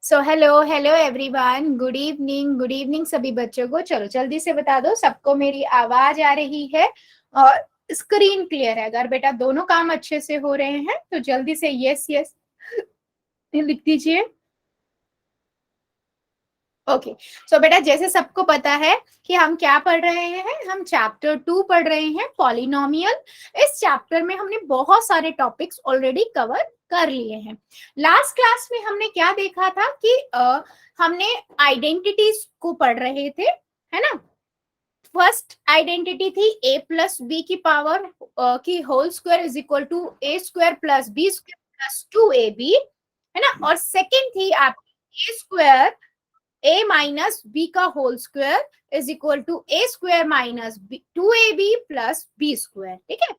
So hello hello everyone, good evening सभी बच्चों को। चलो जल्दी से बता दो, सबको मेरी आवाज आ रही है और स्क्रीन क्लियर है? अगर बेटा दोनों काम अच्छे से हो रहे हैं तो जल्दी से यस यस लिख दीजिए। ओके सो बेटा, जैसे सबको पता है कि हम क्या पढ़ रहे हैं, हम चैप्टर 2 पढ़ रहे हैं, पॉलिनोमियल। इस चैप्टर में हमने बहुत सारे टॉपिक्स ऑलरेडी कवर कर लिए हैं। लास्ट क्लास में हमने क्या देखा था कि हमने आइडेंटिटीज को पढ़ रहे थे, है ना। फर्स्ट आइडेंटिटी थी a प्लस बी की पावर की whole square is equal to a square plus B square plus 2ab, है ना। और सेकेंड थी आपकी a square a minus B का whole square is equal to a square minus 2ab plus B square. ठीक है,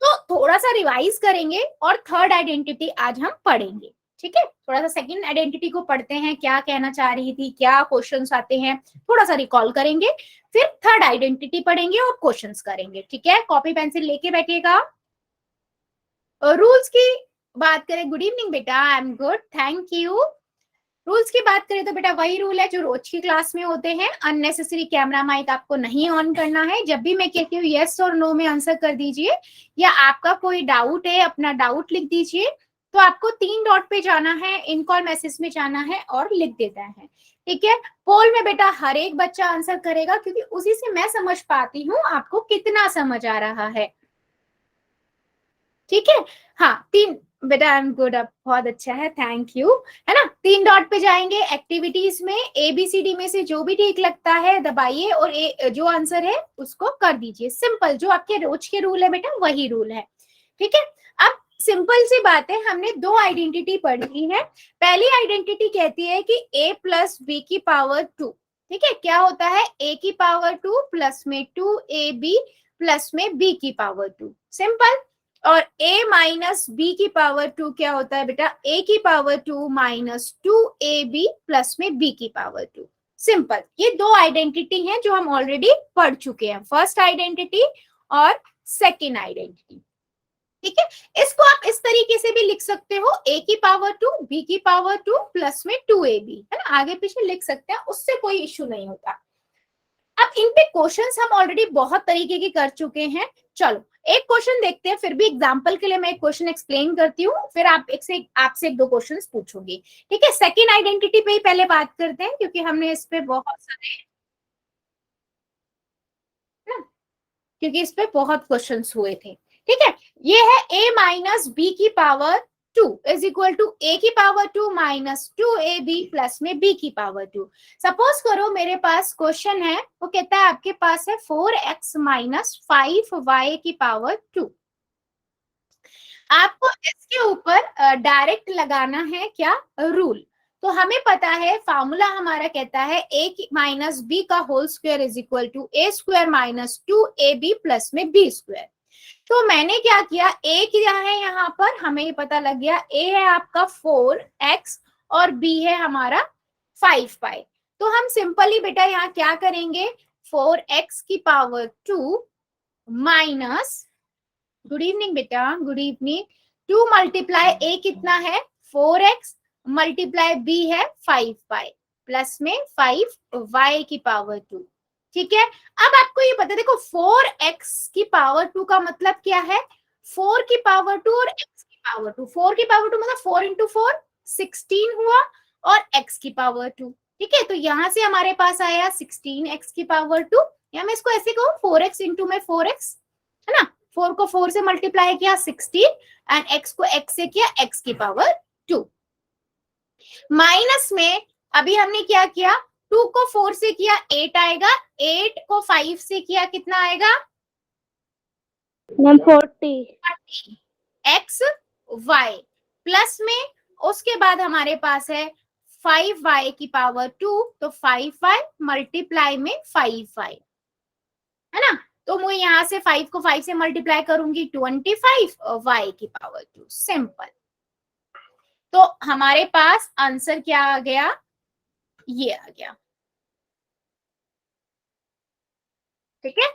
तो थोड़ा सा रिवाइज करेंगे और थर्ड आइडेंटिटी आज हम पढ़ेंगे। ठीक है, थोड़ा सा सेकंड आइडेंटिटी को पढ़ते हैं, क्या कहना चाह रही थी, क्या क्वेश्चंस आते हैं, थोड़ा सा रिकॉल करेंगे, फिर थर्ड आइडेंटिटी पढ़ेंगे और क्वेश्चंस करेंगे। ठीक है, कॉपी पेंसिल लेके बैठिएगा। रूल्स की बात करें, गुड इवनिंग बेटा, I am good, thank you. Rules की बात करें तो बेटा वही रूल है जो रोज की क्लास में होते हैं। अननेसेसरी कैमरा माइक आपको नहीं ऑन करना है। जब भी मैं कहती हूँ यस और नो में आंसर कर दीजिए, या आपका कोई डाउट है अपना डाउट लिख दीजिए। तो आपको 3 डॉट पे जाना है, इन कॉल मैसेज में जाना है और लिख देता है। ठीक है, पोल में बेटा हर एक बच्चा आंसर करेगा, क्योंकि उसी से मैं समझ पाती हूँ आपको कितना समझ आ रहा है। ठीक है, हाँ 3 बेटा, आई एम गुड, अब बहुत अच्छा है, थैंक यू, है ना। 3 डॉट पे जाएंगे, एक्टिविटीज में ABCD में से जो भी ठीक लगता है दबाइए और जो आंसर है उसको कर दीजिए। सिंपल, जो आपके रोज के रूल है बेटा वही रूल है। ठीक है, अब सिंपल सी बात है, हमने 2 आइडेंटिटी पढ़ी है। पहली आइडेंटिटी कहती है कि a प्लस बी की पावर 2। ठीक है, क्या होता है, a की पावर 2 प्लस में 2ab प्लस में b की पावर 2, सिंपल। और a माइनस बी की पावर 2 क्या होता है बेटा, a की पावर 2 माइनस 2ab प्लस में b की पावर 2, सिंपल। ये 2 आइडेंटिटी हैं जो हम ऑलरेडी पढ़ चुके हैं, फर्स्ट आइडेंटिटी और सेकेंड आइडेंटिटी। ठीक है, इसको आप इस तरीके से भी लिख सकते हो, a की पावर 2 b की पावर 2 प्लस में 2ab, है ना, आगे पीछे लिख सकते हैं, उससे कोई इश्यू नहीं होता। अब इन पे क्वेश्चंस हम ऑलरेडी बहुत तरीके के कर चुके हैं। चलो एक क्वेश्चन देखते हैं, फिर भी एग्जांपल के लिए मैं एक क्वेश्चन एक्सप्लेन करती हूँ, फिर आपसे एक दो क्वेश्चंस पूछूंगी। ठीक है, सेकंड आइडेंटिटी पे ही पहले बात करते हैं, क्योंकि हमने इस पे बहुत सारे, ना, क्योंकि इस पे बहुत क्वेश्चंस हुए थे। ठीक है, ये है a माइनस बी की power 2 is equal to a की पावर 2 माइनस 2ab प्लस में b की पावर 2। सपोज करो मेरे पास क्वेश्चन है, वो कहता है आपके पास है 4x माइनस 5y की पावर 2। आपको इसके ऊपर डायरेक्ट लगाना है क्या, रूल। तो हमें पता है फॉर्मूला हमारा कहता है a माइनस बी का whole square is equal to a square minus 2ab plus में b स्क्वायर। तो मैंने क्या किया, a क्या है यहाँ पर, हमें ये पता लग गया, a है आपका 4x और b है हमारा 5y। तो हम सिंपली बेटा यहाँ क्या करेंगे, 4x की पावर 2 माइनस, गुड इवनिंग बेटा, गुड इवनिंग, 2 मल्टीप्लाई a कितना है 4x मल्टीप्लाई b है 5y प्लस में 5y की पावर 2। ठीक है, अब आपको ये पता है, देखो 4x की पावर 2 का मतलब क्या है, 4 की पावर 2 और x की पावर 2, 4 की पावर 2 मतलब 4 इंटू 4 16 हुआ, और x की पावर 2। ठीक है, तो यहां से हमारे पास आया 16x की पावर 2, या मैं इसको ऐसे कहूँ 4x इंटू में 4x, है ना, 4 को 4 से मल्टीप्लाई किया 16 एंड x को x से किया x की पावर 2। माइनस में अभी हमने क्या किया, 2 को 4 से किया 8 आएगा, 8 को 5 से किया कितना आएगा, 40 x y प्लस में, उसके बाद हमारे पास है 5y की पावर 2, तो 5y मल्टीप्लाई में 5y, है ना। तो मैं यहां से 5 को 5 से मल्टीप्लाई करूंगी 25 और y की पावर 2, सिंपल। तो हमारे पास आंसर क्या आ गया, ये आ गया। ठीक है,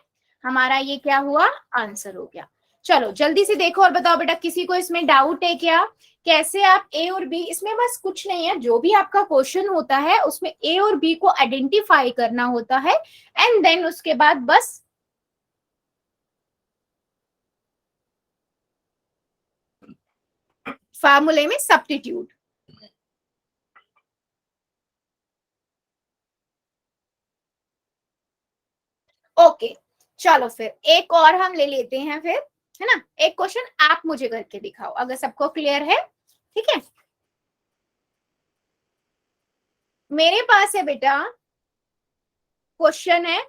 हमारा ये क्या हुआ, आंसर हो गया। चलो जल्दी से देखो और बताओ बेटा, किसी को इसमें डाउट है क्या? कैसे आप ए और बी, इसमें बस कुछ नहीं है, जो भी आपका क्वेश्चन होता है उसमें ए और बी को आइडेंटिफाई करना होता है, एंड देन उसके बाद बस फार्मूले में सब्स्टिट्यूट। ओके, चलो फिर एक और हम ले लेते हैं फिर, है ना? एक क्वेश्चन आप मुझे करके दिखाओ अगर सबको क्लियर है, ठीक है? मेरे पास है बेटा, क्वेश्चन है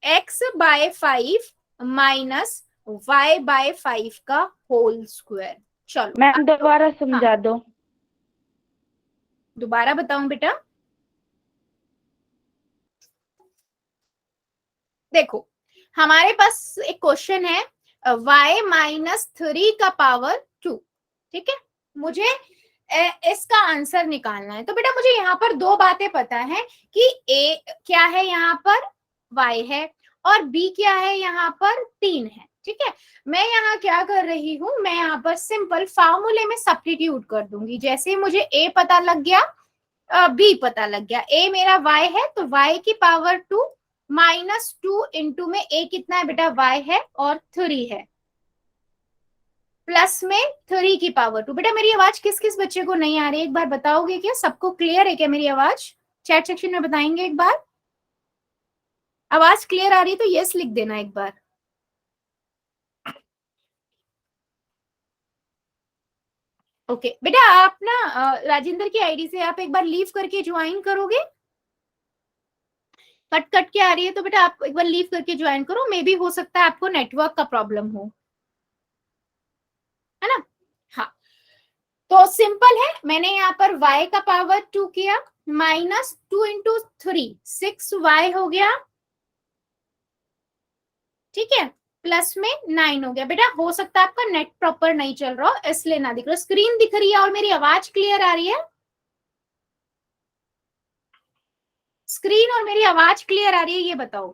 x/5 माइनस y/5 का होल स्क्वायर। चलो मैम दोबारा समझा दो। दोबारा बताऊं बेटा? देखो, हमारे पास एक क्वेश्चन है y-3 का पावर 2, ठीक है? मुझे इसका आंसर निकालना है। तो बेटा मुझे यहाँ पर दो बातें पता है कि a क्या है यहाँ पर, y है, और b क्या है यहाँ पर, 3 है, ठीक है? मैं यहाँ क्या कर रही हूँ, मैं यहाँ पर सिंपल फार्मूले में सब्स्टिट्यूट कर दूंगी। जैसे मुझे a पता लग गया, b पता लग गया, a मेरा y है तो y की पावर 2 -2 इंटू में a कितना है बेटा, y है और 3 है, प्लस में 3 की पावर 2। बेटा मेरी आवाज किस किस बच्चे को नहीं आ रही है, एक बार बताओगे क्या? सबको क्लियर है क्या मेरी आवाज? चैट सेक्शन में बताएंगे एक बार। आवाज क्लियर आ रही है तो यस लिख देना एक बार। ओके बेटा, आप ना राजेंद्र की आईडी से आप एक बार लीव करके ज्वाइन करोगे? कट कट के आ रही है तो बेटा आप एक बार लीव करके ज्वाइन करो, मे बी हो सकता है आपको नेटवर्क का प्रॉब्लम हो, है ना? हाँ, तो सिंपल है, मैंने यहाँ पर y का पावर 2 किया, -2 इंटू 3 6y हो गया, ठीक है? प्लस में 9 हो गया। बेटा हो सकता है आपका नेट प्रॉपर नहीं चल रहा हो इसलिए ना दिख रहा। स्क्रीन दिख रही है और मेरी आवाज क्लियर आ रही है? स्क्रीन और मेरी आवाज क्लियर आ रही है, ये बताओ।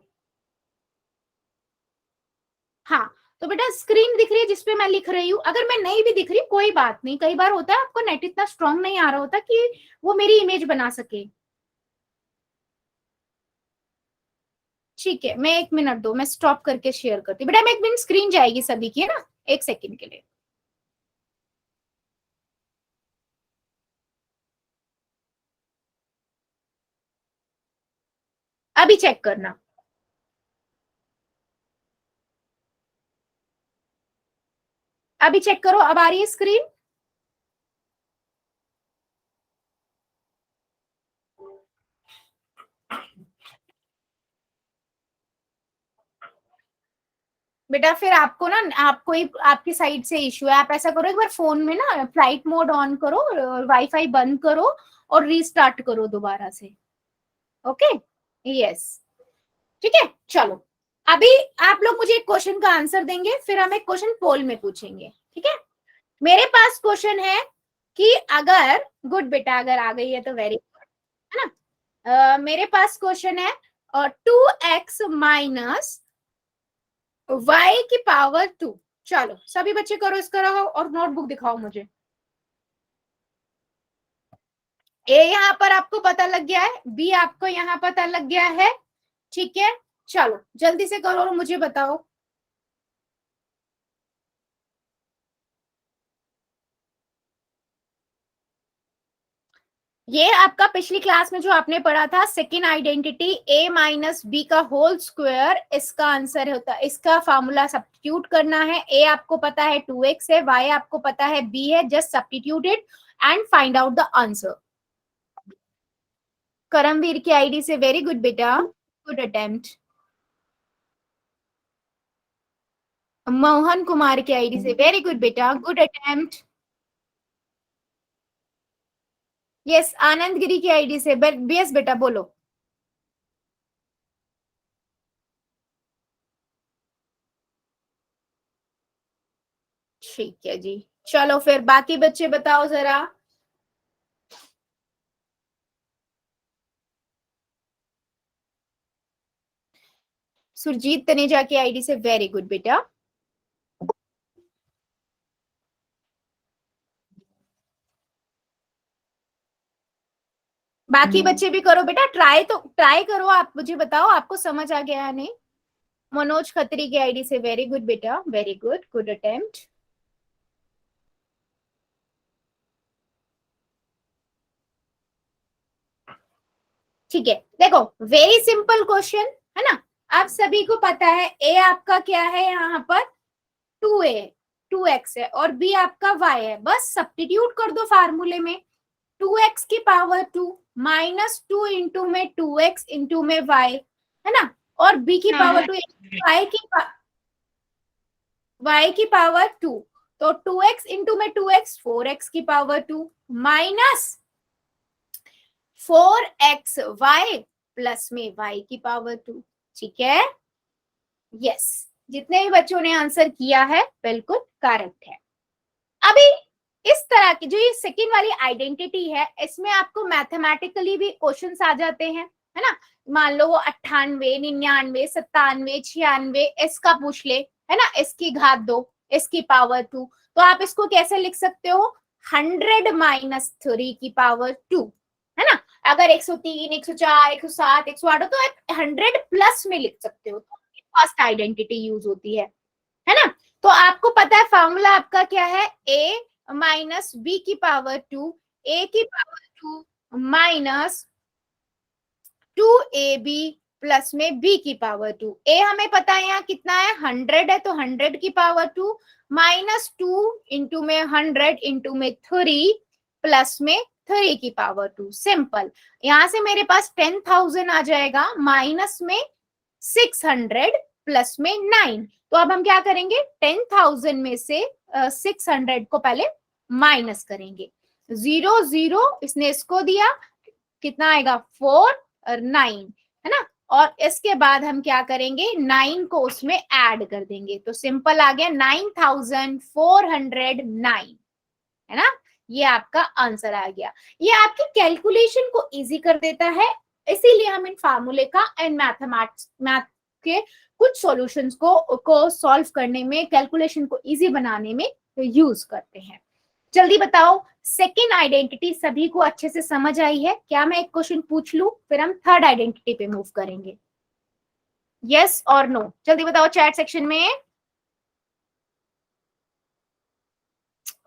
हाँ, तो बेटा स्क्रीन दिख रही है जिसपे मैं लिख रही हूँ। अगर मैं नहीं भी दिख रही कोई बात नहीं, कई बार होता है आपको नेट इतना स्ट्रांग नहीं आ रहा होता कि वो मेरी इमेज बना सके। ठीक है, मैं 1 मिनट दो, मैं स्टॉप करके शेयर करती हूँ। बेटा मैं 1 मिनट, स्क्रीन जाएगी सभी की, है ना? 1 सेकेंड के लिए। अभी चेक करना, अभी चेक करो, अब आ रही है स्क्रीन? बेटा फिर आपको ना, आपको ही आपकी साइड से इश्यू है। आप ऐसा करो, एक बार फोन में ना फ्लाइट मोड ऑन करो, वाईफाई बंद करो और रीस्टार्ट करो दोबारा से। ओके, यस, ठीक है। चलो अभी आप लोग मुझे एक क्वेश्चन का आंसर देंगे, फिर हम एक क्वेश्चन पोल में पूछेंगे, ठीक है? मेरे पास क्वेश्चन है कि अगर, गुड बेटा अगर आ गई है तो वेरी गुड, है ना? मेरे पास क्वेश्चन है 2x माइनस y की पावर 2। चलो सभी बच्चे करो इसका रहो और नोटबुक दिखाओ मुझे। ए यहाँ पर आपको पता लग गया है, बी आपको यहाँ पता लग गया है, ठीक है? चलो जल्दी से करो और मुझे बताओ। ये आपका पिछली क्लास में जो आपने पढ़ा था सेकेंड आइडेंटिटी a-b का होल स्क्वायर, इसका आंसर होता है, इसका फॉर्मूला सब्स्टिट्यूट करना है। a आपको पता है 2x है, y आपको पता है b है, just substitute it and find out the answer. Karamveer की आईडी से वेरी गुड बेटा, गुड अटेम्प्ट। मोहन कुमार की आईडी से वेरी गुड बेटा, good attempt. Yes, Anand Giri की आईडी से यस बेटा बोलो। ठीक है जी, चलो फिर बाकी बच्चे बताओ जरा। सुरजीत तनेजा की आईडी से वेरी गुड बेटा। बाकी बच्चे भी करो बेटा, ट्राई करो। आप मुझे बताओ आपको समझ आ गया या नहीं। मनोज खत्री की आईडी से, वेरी गुड बेटा, वेरी गुड, गुड अटेम्प्ट। ठीक है, देखो वेरी सिंपल क्वेश्चन है ना। आप सभी को पता है ए आपका क्या है यहाँ पर, 2a, 2x है, और b आपका y है। बस सब्स्टिट्यूट कर दो फार्मूले में। 2x की पावर 2 माइनस 2 इंटू में 2x इंटू में y, है ना, और b की पावर 2, y की पावर 2, तो 2x इंटू में 2x 4x की पावर 2 माइनस 4xy प्लस में y की पावर 2। ठीक है, यस, जितने भी बच्चों ने आंसर किया है बिल्कुल करेक्ट है। अभी इस तरह की जो ये सेकेंड वाली आइडेंटिटी है, इसमें आपको मैथमेटिकली भी क्वेश्चंस आ जाते हैं, है ना। मान लो वो 98, 99, 97, 96 इसका पूछ ले, है ना, इसकी घात 2, इसकी पावर 2, तो आप इसको कैसे लिख सकते हो, 100 माइनस 3 की पावर 2, है ना। अगर 103, 104, 107, 108 हो तो आप 100 प्लस में लिख सकते हो, तो फर्स्ट आइडेंटिटी यूज होती है ना। तो आपको पता है फॉर्मूला आपका क्या है, a माइनस बी की पावर 2, a की पावर 2 माइनस 2ab प्लस में b की पावर 2। a हमें पता है यहाँ कितना है, 100 है, तो 100 की पावर 2 माइनस 2 इंटू में 100 इंटू में 3 प्लस में 3 की पावर 2। सिंपल, यहां से मेरे पास 10,000 आ जाएगा, माइनस में 600 प्लस में 9। तो अब हम क्या करेंगे, 10,000 में से 600 को पहले माइनस करेंगे, 0 0 इसने इसको दिया, कितना आएगा 4 और 9, है ना। और इसके बाद हम क्या करेंगे, 9 को उसमें ऐड कर देंगे, तो सिंपल आ गया 9,409, है ना। ये आपका आंसर आ गया। ये आपकी कैलकुलेशन को इजी कर देता है, इसीलिए हम इन फार्मूले का एंड मैथ के कुछ सॉल्यूशंस को सॉल्व करने में, कैलकुलेशन को इजी बनाने में यूज करते हैं। जल्दी बताओ, सेकेंड आइडेंटिटी सभी को अच्छे से समझ आई है क्या? मैं एक क्वेश्चन पूछ लूं, फिर हम थर्ड आइडेंटिटी पे मूव करेंगे। यस और नो, जल्दी बताओ चैट सेक्शन में।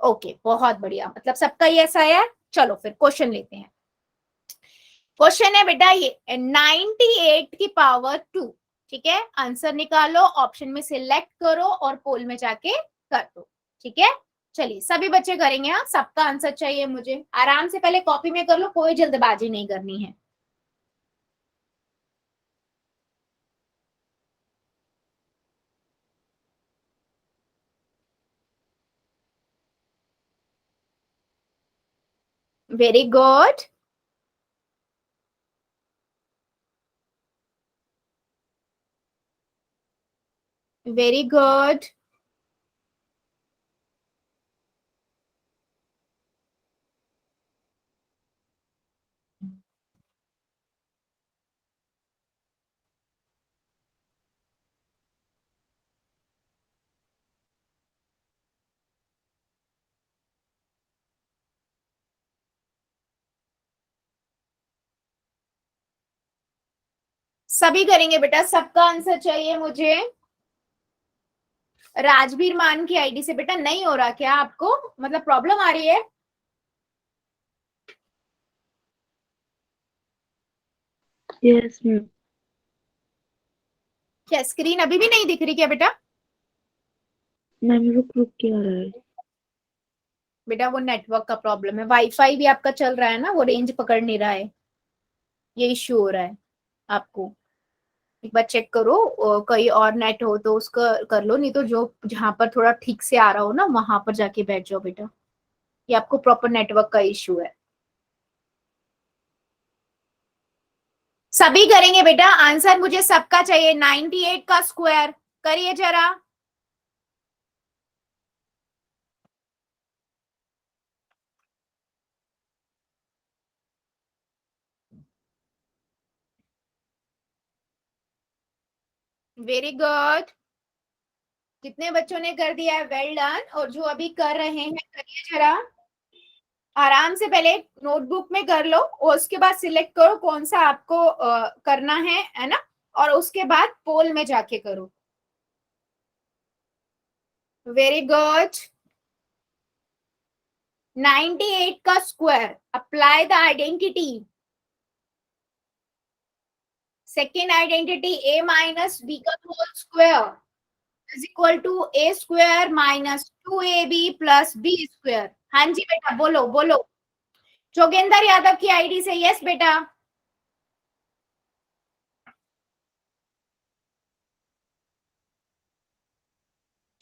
ओके, बहुत बढ़िया, मतलब सबका यस आया। चलो फिर क्वेश्चन लेते हैं। क्वेश्चन है बेटा ये 98 की पावर 2। ठीक है, आंसर निकालो, ऑप्शन में सिलेक्ट करो और पोल में जाके कर दो। ठीक है, चलिए सभी बच्चे करेंगे, हाँ सबका आंसर चाहिए मुझे। आराम से पहले कॉपी में कर लो, कोई जल्दबाजी नहीं करनी है। Very good, very good. सभी करेंगे बेटा, सबका आंसर चाहिए मुझे। राजवीर मान की आईडी से बेटा नहीं हो रहा क्या आपको, मतलब प्रॉब्लम आ रही है? Yes ma'am. क्या स्क्रीन अभी भी नहीं दिख रही क्या बेटा? मैम रुक रुक के आ रहा है। बेटा वो नेटवर्क का प्रॉब्लम है, वाईफाई भी आपका चल रहा है ना, वो रेंज पकड़ नहीं रहा है, ये इश्यू हो रहा है आपको। एक बार चेक करो, कहीं और नेट हो तो उसका कर लो, नहीं तो जो जहां पर थोड़ा ठीक से आ रहा हो ना वहां पर जाके बैठ जाओ बेटा, ये आपको प्रॉपर नेटवर्क का इश्यू है। सभी करेंगे बेटा, आंसर मुझे सबका चाहिए, 98 का स्क्वायर करिए जरा। वेरी गुड, कितने बच्चों ने कर दिया है, वेल डन। और जो अभी कर रहे हैं करिए जरा। आराम से पहले नोटबुक में कर लो और उसके बाद सिलेक्ट करो कौन सा आपको करना है ना, और उसके बाद पोल में जाके करो। Very good. 98 का square, apply the identity. Second identity a minus B का whole square is equal to a square minus 2ab plus b square. हाँ जी बेटा, बोलो बोलो। जोगेंद्र यादव की आईडी से यस बेटा।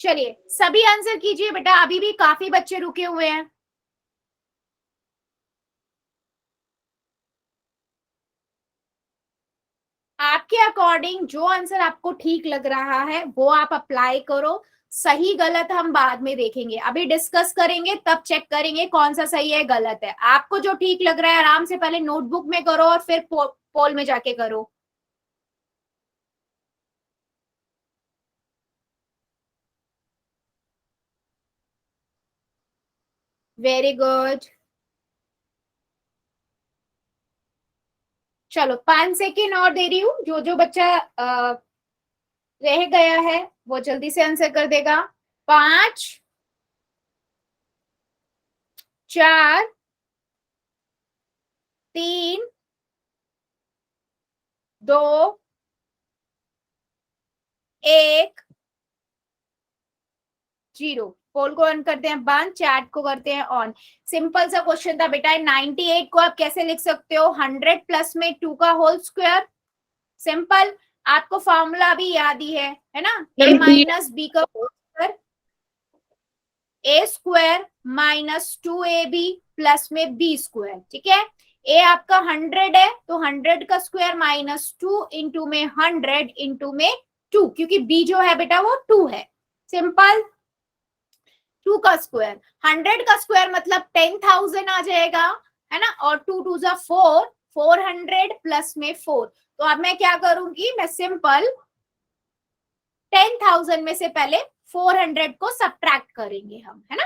चलिए सभी आंसर कीजिए बेटा, अभी भी काफी बच्चे रुके हुए हैं। आपके अकॉर्डिंग जो आंसर आपको ठीक लग रहा है वो आप अप्लाई करो। सही गलत हम बाद में देखेंगे, अभी डिस्कस करेंगे तब चेक करेंगे कौन सा सही है गलत है। आपको जो ठीक लग रहा है आराम से पहले नोटबुक में करो और फिर पोल में जाके करो। Very good. चलो 5 सेकेंड और दे रही हूँ, जो जो बच्चा रह गया है वो जल्दी से आंसर कर देगा। 5 4 3 2 1 0। पोल को ऑन करते हैं बंद, चैट को करते हैं ऑन। सिंपल सा क्वेश्चन था बेटा। 98 को आप कैसे लिख सकते हो? 100 प्लस में 2 का होल स्क्वायर। सिंपल, आपको फॉर्मूला भी याद ही है ना? a माइनस बी का होल स्क्वायर, ए स्क्वायर माइनस 2ab प्लस में बी स्क्वायर। ठीक है, ए आपका 100 है तो 100 का स्क्वायर माइनस 2 इंटू में 100 इंटू में 2, क्योंकि बी जो है बेटा वो 2 है। सिंपल, 2 का स्क्वायर, 100 का स्क्वायर मतलब 10,000 आ जाएगा, है ना? और 2 टू जा 4, 400 प्लस में 4। तो अब मैं क्या करूंगी, मैं सिंपल 10,000 में से पहले 400 को सब्ट्रैक्ट करेंगे हम, है ना?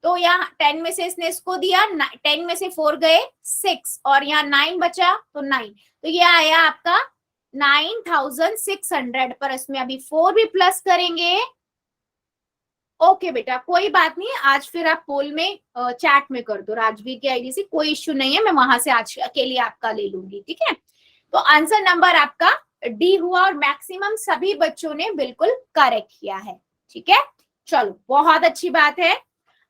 तो यहाँ 10 में से इसने इसको दिया, 10 में से 4 गए 6 और यहाँ 9 बचा तो 9, तो ये आया आपका 9,600। पर इसमें अभी 4 भी प्लस करेंगे। ओके बेटा, कोई बात नहीं, आज फिर आप पोल में चैट में कर दो राजवीर की आईडी से, कोई इश्यू नहीं है, मैं वहां से आज के लिए आपका ले लूंगी। ठीक है, तो आंसर नंबर आपका डी हुआ और मैक्सिमम सभी बच्चों ने बिल्कुल करेक्ट किया है। ठीक है, चलो बहुत अच्छी बात है।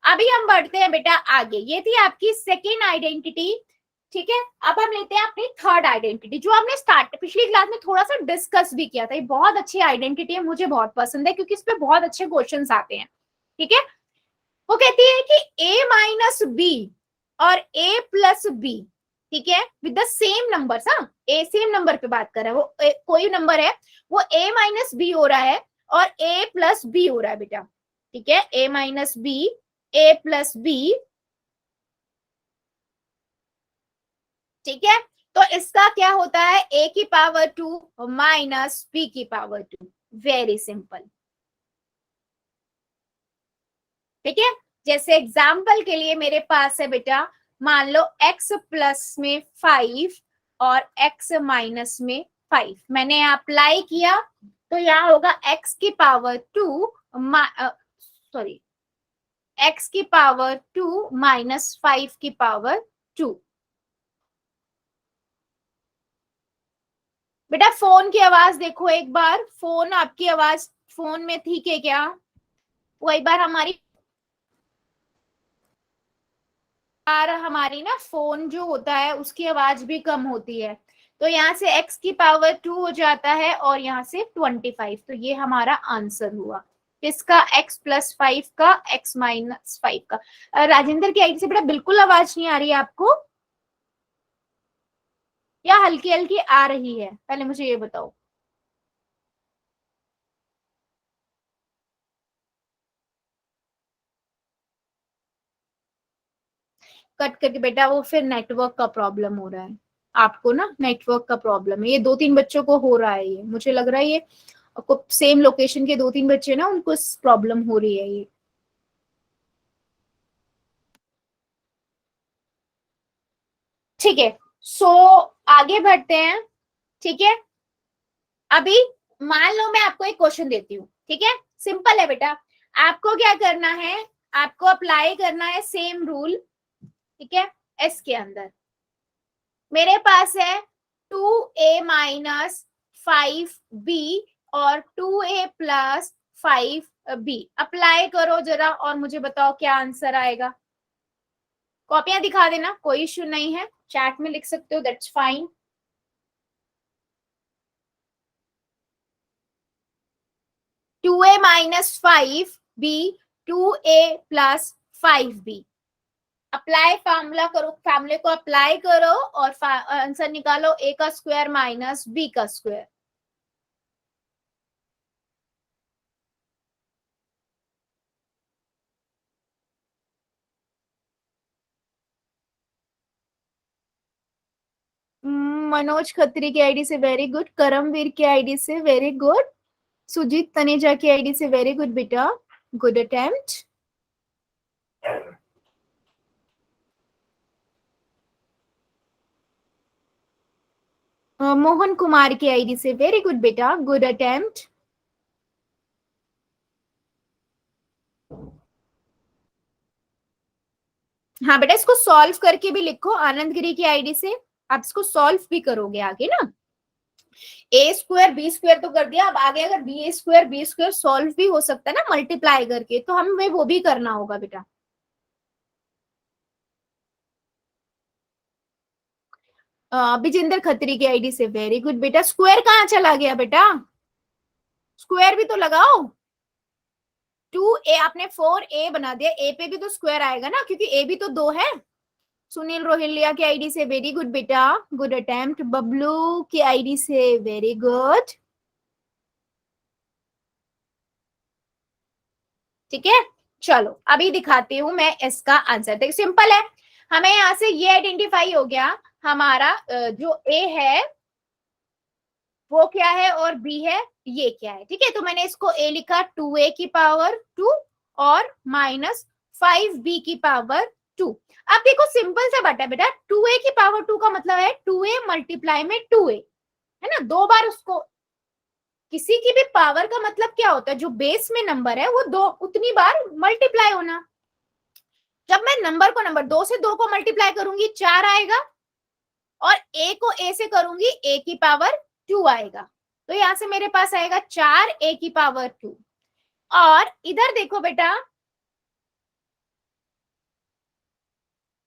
अभी हम बढ़ते हैं बेटा आगे। ये थी आपकी सेकेंड आइडेंटिटी। ठीक है, अब हम लेते हैं अपनी थर्ड आइडेंटिटी, जो हमने स्टार्ट पिछली क्लास में थोड़ा सा डिस्कस भी किया था। ये बहुत अच्छी आइडेंटिटी है, मुझे बहुत पसंद है क्योंकि इस पे बहुत अच्छे क्वेश्चंस आते हैं। ठीक है, वो कहती है कि a माइनस बी और a प्लस बी, ठीक है, with the same number. A same number पे बात कर रहा है, वो कोई नंबर है, वो a माइनस बी हो रहा है और a प्लस बी हो रहा है बेटा। ठीक है, a minus b, a plus b. ठीक है, तो इसका क्या होता है, a की पावर 2 माइनस b की पावर 2। Very simple. ठीक है, जैसे एग्जाम्पल के लिए मेरे पास है बेटा, मान लो x प्लस में 5 और x माइनस में 5 मैंने अप्लाई किया, तो यहाँ होगा x की पावर 2 सॉरी x की पावर 2 माइनस 5 की पावर 2। बेटा फोन की आवाज देखो एक बार, फोन आपकी आवाज फोन में ठीक है क्या? वो एक बार हमारी ना फोन जो होता है उसकी आवाज भी कम होती है। तो यहाँ से x की पावर 2 हो जाता है और यहाँ से 25। तो ये हमारा आंसर हुआ इसका, x प्लस 5 का, x माइनस 5 का। राजेंद्र की आईडी से बेटा बिल्कुल आवाज नहीं आ रही है आपको, या हल्की हल्की आ रही है? पहले मुझे ये बताओ। कट करके बेटा, वो फिर नेटवर्क का प्रॉब्लम हो रहा है आपको ना, नेटवर्क का प्रॉब्लम है। ये 2-3 बच्चों को हो रहा है, ये मुझे लग रहा है ये आपको सेम लोकेशन के 2-3 बच्चे ना उनको प्रॉब्लम हो रही है ये। ठीक है, सो आगे बढ़ते हैं। ठीक है, अभी मान लो मैं आपको एक क्वेश्चन देती हूँ, ठीक है, सिंपल है बेटा। आपको क्या करना है, आपको अप्लाई करना है सेम रूल, ठीक है। एस के अंदर मेरे पास है 2a-5b और 2a+5b। अप्लाई करो जरा और मुझे बताओ क्या आंसर आएगा। कॉपियां दिखा देना, कोई इश्यू नहीं है, चैट में लिख सकते हो, that's fine. 2a-5b 2a+5b। Apply formula करो, फॉर्मूले को अप्लाई करो और आंसर निकालो, a का स्क्वायर माइनस b का स्क्वायर। मनोज खत्री की आईडी से वेरी गुड, करमवीर की आईडी से वेरी गुड, सुजीत तनेजा की आईडी से वेरी गुड बेटा, गुड अटेम्प्ट। मोहन कुमार की आईडी से वेरी गुड बेटा, गुड अटेम्प्ट। हाँ बेटा, इसको सॉल्व करके भी लिखो, आनंद गिरी की आईडी से आप इसको सॉल्व भी करोगे आगे ना। ए स्क्वायर बी स्क्वायर तो कर दिया, अब आगे अगर बी स्क्वायर सॉल्व भी हो सकता है ना मल्टीप्लाई करके, तो हमें वो भी करना होगा बेटा। विजेंद्र खत्री की आईडी से वेरी गुड बेटा। स्क्वायर कहाँ चला गया बेटा, स्क्वायर भी तो लगाओ। 2a आपने 4a बना दिया, a पे भी तो स्क्वायर आएगा ना, क्योंकि a भी तो 2 है। सुनील रोहिलिया की आईडी से वेरी गुड बेटा, गुड अटेम्प्ट। बबलू की आईडी से वेरी गुड। ठीक है, चलो अभी दिखाती हूं मैं इसका आंसर। देखो सिंपल है, हमें यहां से ये आइडेंटिफाई हो गया, हमारा जो ए है वो क्या है और बी है ये क्या है। ठीक है, तो मैंने इसको ए लिखा 2a की पावर 2 और -5b की पावर 2। अब देखो सिंपल सा बटा बेटा, 2a की पावर 2 का मतलब है 2a मल्टीप्लाई में 2a, है ना, दो बार उसको, किसी की भी पावर का मतलब क्या होता है, जो बेस में नंबर है वो दो उतनी बार मल्टीप्लाई होना। जब मैं नंबर को नंबर 2 से 2 को मल्टीप्लाई करूंगी 4 आएगा, और a को a से करूंगी a की पावर 2 आएगा, तो यहां से मेरे पास आएगा 4 a की पावर 2। और इधर देखो बेटा,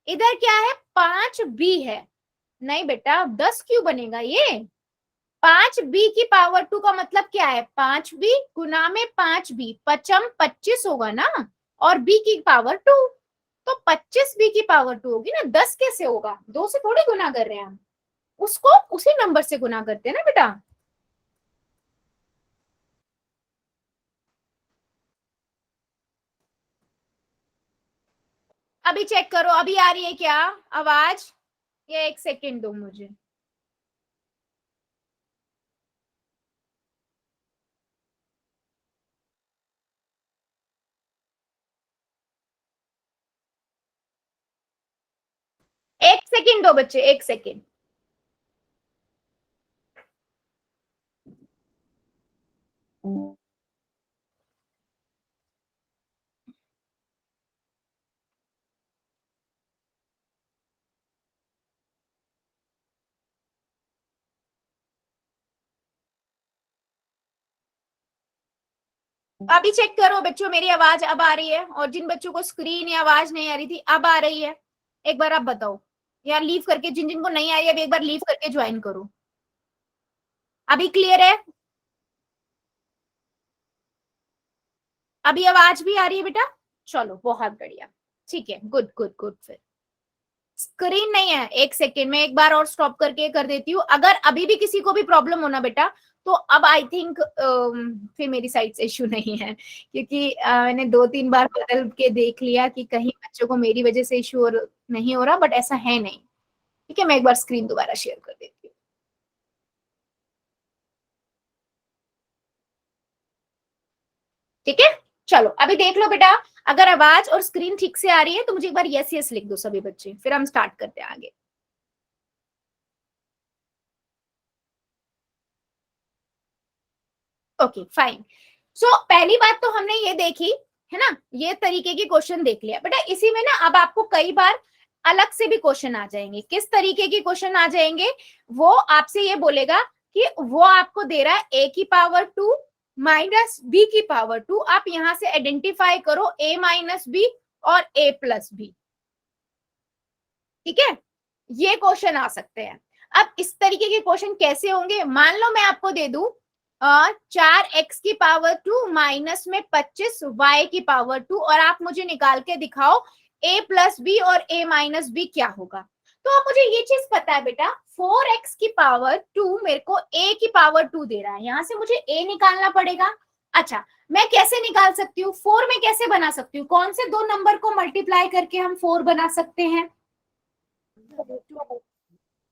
इधर क्या है 5b है, नहीं बेटा 10 क्यों बनेगा ये, 5b की पावर 2 का मतलब क्या है, 5b गुना में 5b, पचम 25 होगा ना, और b की पावर 2, तो 25b की पावर 2 होगी ना, 10 कैसे होगा, 2 से थोड़ी गुना कर रहे हैं हम, उसको उसी नंबर से गुना करते हैं ना बेटा। अभी चेक करो, अभी आ रही है क्या आवाज, ये एक सेकेंड दो मुझे। एक सेकेंड दो बच्चे, एक सेकेंड। अभी चेक करो बच्चों, मेरी आवाज अब आ रही है, और जिन बच्चों को स्क्रीन या आवाज नहीं आ रही थी अब आ रही है, एक बार आप बताओ, या लीव करके, जिन जिनको नहीं आ रही है अभी एक बार लीव करके ज्वाइन करो। अभी क्लियर है, अभी आवाज भी आ रही है बेटा, चलो बहुत बढ़िया, ठीक है, गुड गुड गुड। फिर स्क्रीन नहीं है, एक सेकेंड में एक बार और स्टॉप करके कर देती हूँ, अगर अभी भी किसी को भी प्रॉब्लम होना बेटा, तो अब आई थिंक फिर मेरी साइड से इश्यू नहीं है, क्योंकि मैंने 2-3 बार बदल के देख लिया कि कहीं बच्चों को मेरी वजह से इश्यू नहीं हो रहा, बट ऐसा है नहीं। ठीक है, मैं एक बार स्क्रीन दोबारा शेयर कर देती हूँ। ठीक है, चलो अभी देख लो बेटा, अगर आवाज और स्क्रीन ठीक से आ रही है तो मुझे एक बार यस यस लिख दो सभी बच्चे, फिर हम स्टार्ट करते हैं आगे। Okay fine. सो पहली बात तो हमने ये देखी है ना, ये तरीके की क्वेश्चन देख लिया बेटा। इसी में ना अब आपको कई बार अलग से भी क्वेश्चन आ जाएंगे। किस तरीके के क्वेश्चन आ जाएंगे, वो आपसे ये बोलेगा कि वो आपको दे रहा है a की पावर 2 माइनस b की पावर 2, आप यहां से आइडेंटिफाई करो a माइनस बी और a प्लस बी। ठीक है, ये क्वेश्चन आ सकते हैं। अब इस तरीके के क्वेश्चन कैसे होंगे, मान लो मैं आपको दे दूं 4x की पावर 2 माइनस में 25 y की पावर 2, और आप मुझे निकाल के दिखाओ a प्लस बी और a माइनस बी क्या होगा। तो अब मुझे ये चीज पता है बेटा, 4x की पावर 2 मेरे को a की पावर 2 दे रहा है, यहां से मुझे a निकालना पड़ेगा। अच्छा, मैं कैसे निकाल सकती हूँ, 4 में कैसे बना सकती हूँ, कौन से दो नंबर को मल्टीप्लाई करके हम 4 बना सकते हैं,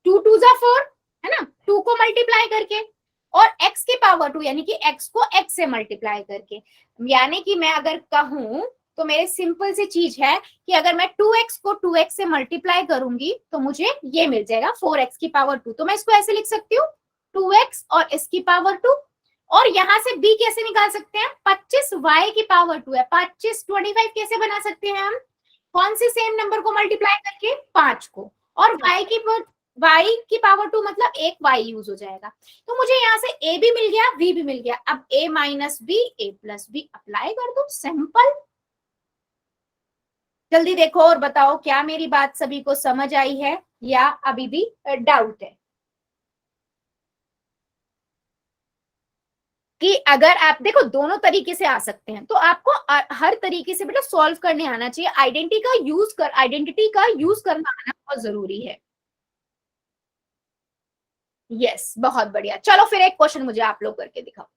2 टू जा 4 है ना, 2 को मल्टीप्लाई करके, और x की पावर 2 यानी कि x को x से मल्टीप्लाई करके। यानी कि मैं अगर कहूं तो मेरे सिंपल सी चीज है कि अगर मैं 2x को 2x से मल्टीप्लाई करूंगी तो मुझे ये मिल जाएगा 4x की पावर 2। तो मैं इसको ऐसे लिख सकती हूँ 2x और इसकी पावर 2, और यहां से b कैसे निकाल सकते हैं, 25 y की पावर 2 है, 25 कैसे बना सकते हैं हम, कौन से सेम नंबर को मल्टीप्लाई करके, 5 को, और y की पावर 2 मतलब एक y यूज हो जाएगा। तो मुझे यहाँ से a भी मिल गया, v भी मिल गया। अब a minus b a plus b apply कर दो, सिंपल। जल्दी देखो और बताओ क्या मेरी बात सभी को समझ आई है या अभी भी डाउट है। कि अगर आप देखो दोनों तरीके से आ सकते हैं, तो आपको हर तरीके से बेटा सॉल्व करने आना चाहिए। आइडेंटिटी का यूज करना आना बहुत जरूरी है। यस, बहुत बढ़िया। चलो फिर एक क्वेश्चन मुझे आप लोग करके दिखाओ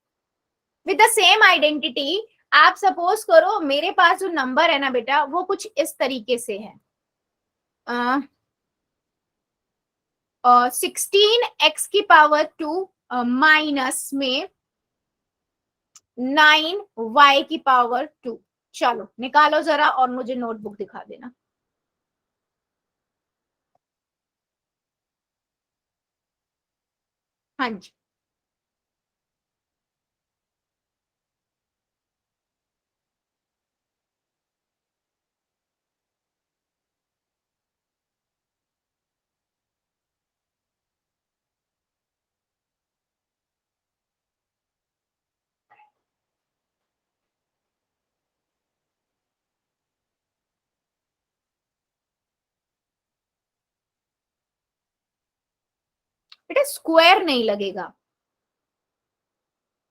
विद द सेम आइडेंटिटी। आप सपोज करो मेरे पास जो नंबर है ना बेटा, वो कुछ इस तरीके से है, 16x की पावर 2 माइनस में 9y की पावर 2। चलो निकालो जरा और मुझे नोटबुक दिखा देना। हाँ जी, बेटा स्क्वायर नहीं लगेगा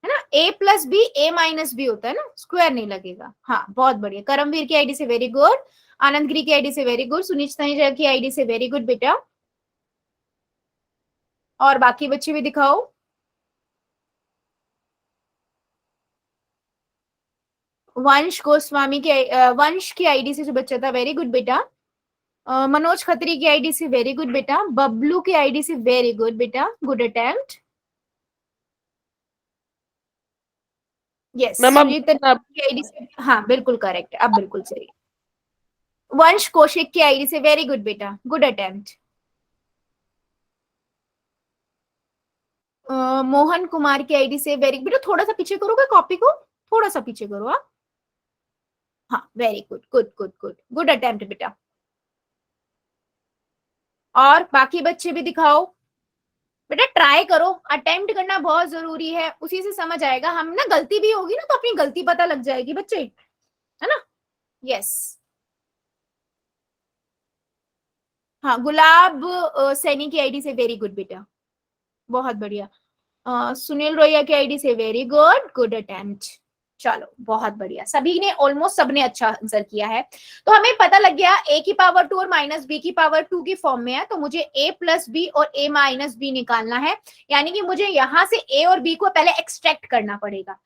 है ना, a plus b a minus b होता है ना, स्क्वायर नहीं लगेगा। हाँ बहुत बढ़िया, करमवीर की आईडी से वेरी गुड, आनंद गिरी की आईडी से वेरी गुड, सुनीता की आईडी से वेरी गुड बेटा। और बाकी बच्चे भी दिखाओ। वंश गोस्वामी की वंश की आईडी से जो बच्चा था वेरी गुड बेटा। मनोज खत्री की आईडी से वेरी गुड बेटा। बबलू की आईडी से वेरी गुड बेटा, good attempt. Yes, ma'am Sujeet की आईडी से हाँ बिल्कुल करेक्ट, अब बिल्कुल सही। वंश कौशिक की आईडी से वेरी गुड बेटा, गुड अटेम्प्ट। मोहन कुमार की आईडी से वेरी बेटा, थोड़ा सा पीछे करोगे कॉपी को, थोड़ा सा पीछे करो आप। हाँ very good, good good good, good attempt बेटा। और बाकी बच्चे भी दिखाओ बेटा, ट्राई करो, अटेम्प्ट करना बहुत जरूरी है, उसी से समझ आएगा। हम ना गलती भी होगी ना तो अपनी गलती पता लग जाएगी बच्चे, है ना। यस, हाँ गुलाब सैनी की आईडी से वेरी गुड बेटा, बहुत बढ़िया। सुनील रोया की आईडी से वेरी गुड, गुड अटेम्प्ट। चलो बहुत बढ़िया, सभी ने ऑलमोस्ट सबने अच्छा आंसर किया है। तो हमें पता लग गया a की पावर 2 और माइनस b की पावर 2 की फॉर्म में है, तो मुझे a प्लस बी और a माइनस बी निकालना है। यानी कि मुझे यहां से a और b को पहले एक्सट्रैक्ट करना पड़ेगा।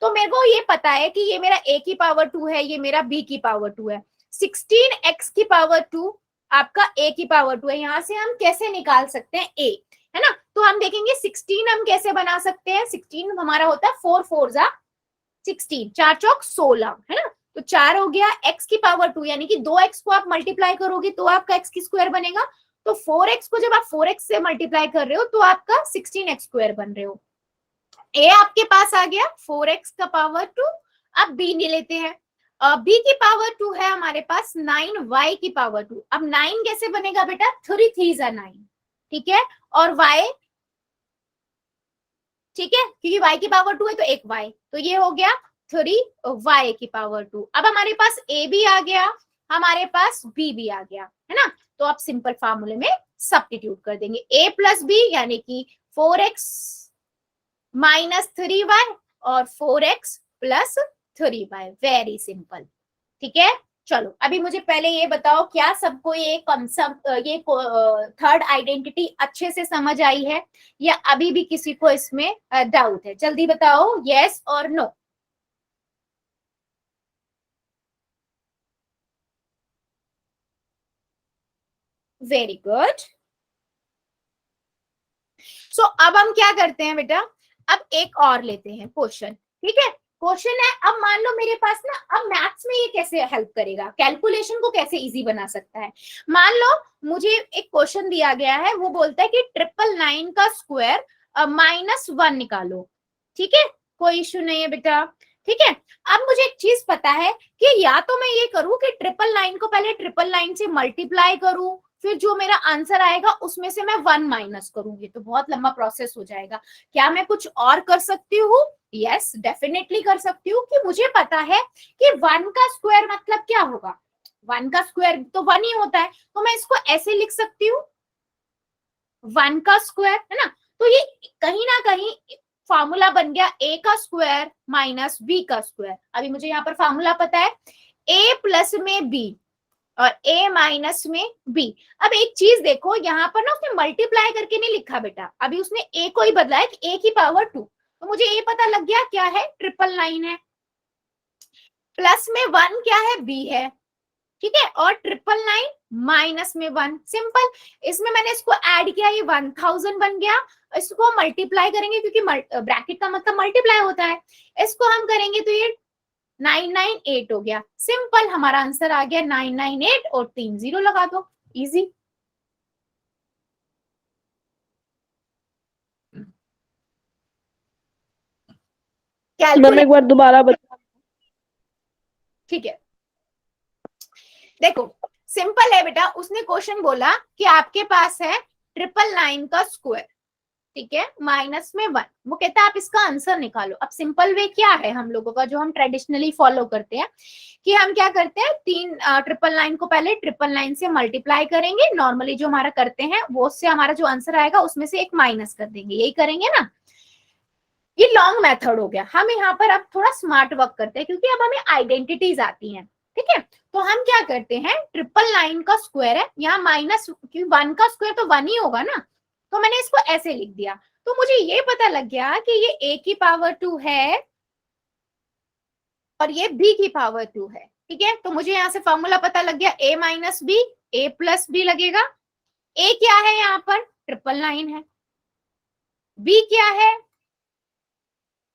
तो मेरे को ये पता है कि ये मेरा a की पावर 2 है, ये मेरा b की पावर 2 है। 16x की पावर 2 आपका a की पावर 2 है, यहां से हम कैसे निकाल सकते हैं a, है ना। तो हम देखेंगे 16 हम कैसे बना सकते हैं। 16 हमारा होता है 4 4 जा 16, 4 चौक 16, है ना। तो 4 हो गया x की पावर 2, यानी कि 2x को आप मल्टीप्लाई करोगे तो आपका x की स्क्वायर बनेगा। तो 4x को जब आप 4x से मल्टीप्लाई कर रहे हो तो आपका 16x स्क्वायर बन रहे हो। ए आपके पास आ गया 4x का पावर 2। अब बी नहीं लेते हैं, बी की पावर 2 है हमारे पास 9y की पावर 2। अब 9 कैसे बनेगा बेटा, 3 3 जा 9, ठीक है, और y, ठीक है, क्योंकि y की पावर 2 है तो एक y, तो ये हो गया 3y की पावर 2। अब हमारे पास a भी आ गया, हमारे पास b भी आ गया, है ना। तो आप सिंपल फार्मूले में सब्स्टिट्यूट कर देंगे, a प्लस बी यानी कि 4x माइनस 3y और 4x plus 3y, very simple, ठीक है। चलो अभी मुझे पहले ये बताओ, क्या सबको ये ये थर्ड आइडेंटिटी अच्छे से समझ आई है, या अभी भी किसी को इसमें डाउट है? जल्दी बताओ, यस और नो। Very good. सो अब हम क्या करते हैं बेटा, अब एक और लेते हैं क्वेश्चन, ठीक है। क्वेश्चन है, अब मान लो मेरे पास ना, अब मैथ्स में ये कैसे हेल्प करेगा, कैलकुलेशन को कैसे इजी बना सकता है। मान लो मुझे एक क्वेश्चन दिया गया है, वो बोलता है कि 999 का स्क्वायर -1 निकालो, ठीक है, कोई इश्यू नहीं है बेटा, ठीक है। अब मुझे एक चीज पता है कि या तो मैं ये करूं कि 999 को पहले 999 से मल्टीप्लाई करूं, फिर जो मेरा आंसर आएगा उसमें से मैं 1 माइनस करूंगी, तो बहुत लंबा प्रोसेस हो जाएगा। क्या मैं कुछ और कर सकती हूँ? यस, डेफिनेटली कर सकती हूँ, कि मुझे पता है कि 1 का स्क्वायर मतलब क्या होगा, 1 का स्क्वायर तो 1 ही होता है, तो मैं इसको ऐसे लिख सकती हूँ, 1 का स्क्वायर, है ना। तो ये कहीं ना कहीं फार्मूला बन गया a का स्क्वायर माइनस b का स्क्वायर। अभी मुझे यहाँ पर फार्मूला पता है, a प्लस में b और a माइनस में b। अब एक चीज देखो, यहाँ पर ना उसने मल्टीप्लाई करके नहीं लिखा बेटा, अभी उसने a को ही बदला है कि a की पावर 2, तो मुझे ये पता लग गया क्या है, 999 है, प्लस में 1 क्या है, b है, ठीक है, और 999 माइनस में 1, सिंपल। इसमें मैंने इसको ऐड किया, ये 1000 बन गया, इसको मल्टीप्लाई करेंगे क्योंकि ब्रैकेट का मतलब मल्टीप्लाई होता है, इसको हम करेंगे तो ये 998 हो गया, सिंपल, हमारा आंसर आ गया 998 और 3 जीरो लगा दो, इजी। मैम कैलकुलेट, एक बार दोबारा बता। ठीक है, देखो सिंपल है बेटा, उसने क्वेश्चन बोला कि आपके पास है 999 का स्क्वायर, ठीक है, माइनस में 1, वो कहता है आप इसका आंसर निकालो। अब सिंपल वे क्या है हम लोगों का, जो हम ट्रेडिशनली फॉलो करते हैं, कि हम क्या करते हैं, 999 को पहले 999 से मल्टीप्लाई करेंगे, नॉर्मली जो हमारा करते हैं वो, उससे हमारा जो आंसर आएगा उसमें से एक माइनस कर देंगे, यही करेंगे ना। ये लॉन्ग मेथड हो गया, हम यहाँ पर अब थोड़ा स्मार्ट वर्क करते हैं, क्योंकि अब हमें आइडेंटिटीज आती हैं, ठीक है। तो हम क्या करते हैं, 999 का स्क्वायर है, यहाँ माइनस, क्योंकि 1 का स्क्वायर तो 1 ही होगा ना, तो मैंने इसको ऐसे लिख दिया, तो मुझे ये पता लग गया कि ये a की पावर 2 है और ये b की पावर 2 है, ठीक है। तो मुझे यहाँ से फॉर्मूला पता लग गया, a minus b, a plus b लगेगा। a क्या है यहाँ पर, 999 है, b क्या है,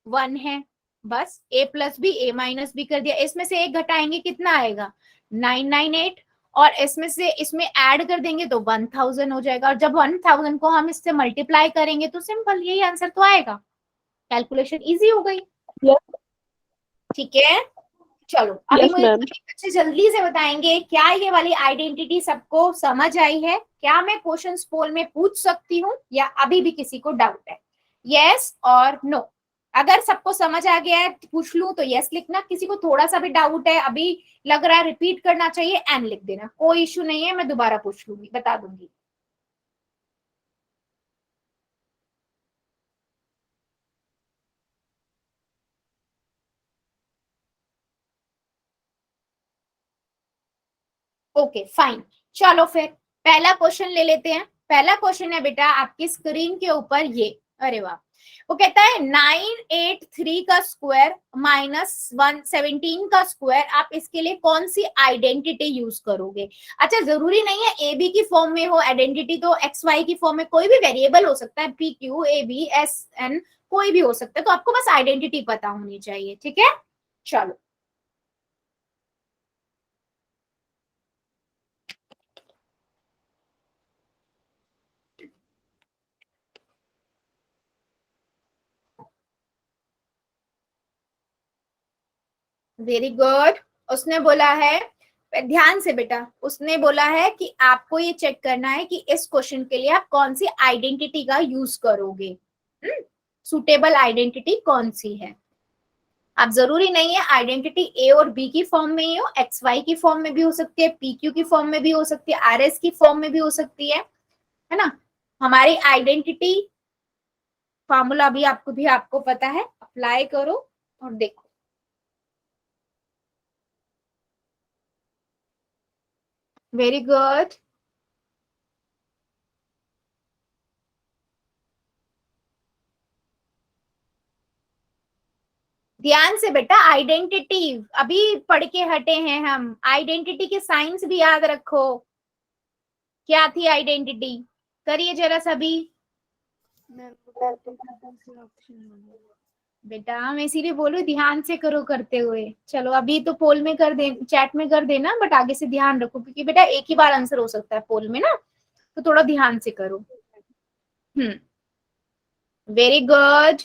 1 है, बस a plus b, a minus b कर दिया, इसमें से एक घटाएंगे कितना आएगा, 998, और इसमें से इसमें ऐड कर देंगे तो 1000 हो जाएगा, और जब 1000 को हम इससे मल्टीप्लाई करेंगे तो सिंपल यही आंसर तो आएगा, कैलकुलेशन इजी हो गई, यस, ठीक है। चलो अभी यस मुझे मैम। बच्चे जल्दी से बताएंगे, क्या ये वाली आइडेंटिटी सबको समझ आई है, क्या मैं क्वेश्चन पोल में पूछ सकती हूँ, या अभी भी किसी को डाउट है, यस और नो। अगर सबको समझ आ गया है पूछ लूं तो यस लिखना, किसी को थोड़ा सा भी डाउट है, अभी लग रहा है रिपीट करना चाहिए, एन लिख देना, कोई इशू नहीं है, मैं दोबारा पूछ लूंगी, बता दूंगी। ओके फाइन, चलो फिर पहला क्वेश्चन ले लेते हैं। पहला क्वेश्चन है बेटा आपकी स्क्रीन के ऊपर ये, अरे वाह, वो कहता है 983 का स्क्वायर माइनस 117 का स्क्वायर, आप इसके लिए कौन सी आइडेंटिटी यूज करोगे। अच्छा, जरूरी नहीं है ए बी की फॉर्म में हो आइडेंटिटी, तो एक्स वाई की फॉर्म में कोई भी वेरिएबल हो सकता है, P Q A B S N कोई भी हो सकता है, तो आपको बस आइडेंटिटी पता होनी चाहिए, ठीक है। चलो वेरी गुड। उसने बोला है, ध्यान से बेटा, उसने बोला है कि आपको ये चेक करना है कि इस क्वेश्चन के लिए आप कौन सी आइडेंटिटी का यूज करोगे। सुटेबल आइडेंटिटी कौन सी है। अब जरूरी नहीं है आइडेंटिटी ए और बी की फॉर्म में ही हो, एक्स वाई की फॉर्म में भी हो सकती है, पी क्यू की फॉर्म में भी हो सकती है, आर एस की फॉर्म में भी हो सकती है ना। हमारी आइडेंटिटी फॉर्मूला भी आपको पता है, अप्लाई करो और देखो। Very good. ध्यान से बेटा, आइडेंटिटी अभी पढ़ के हटे हैं हम, आइडेंटिटी के साइंस भी याद रखो। क्या थी आइडेंटिटी, करिए जरा सभी। बेटा मैं इसीलिए बोलू ध्यान से करो करते हुए। चलो अभी तो पोल में कर दे, चैट में कर देना, बट आगे से ध्यान रखो क्योंकि बेटा एक ही बार आंसर हो सकता है पोल में ना, तो थोड़ा ध्यान से करो। Very good.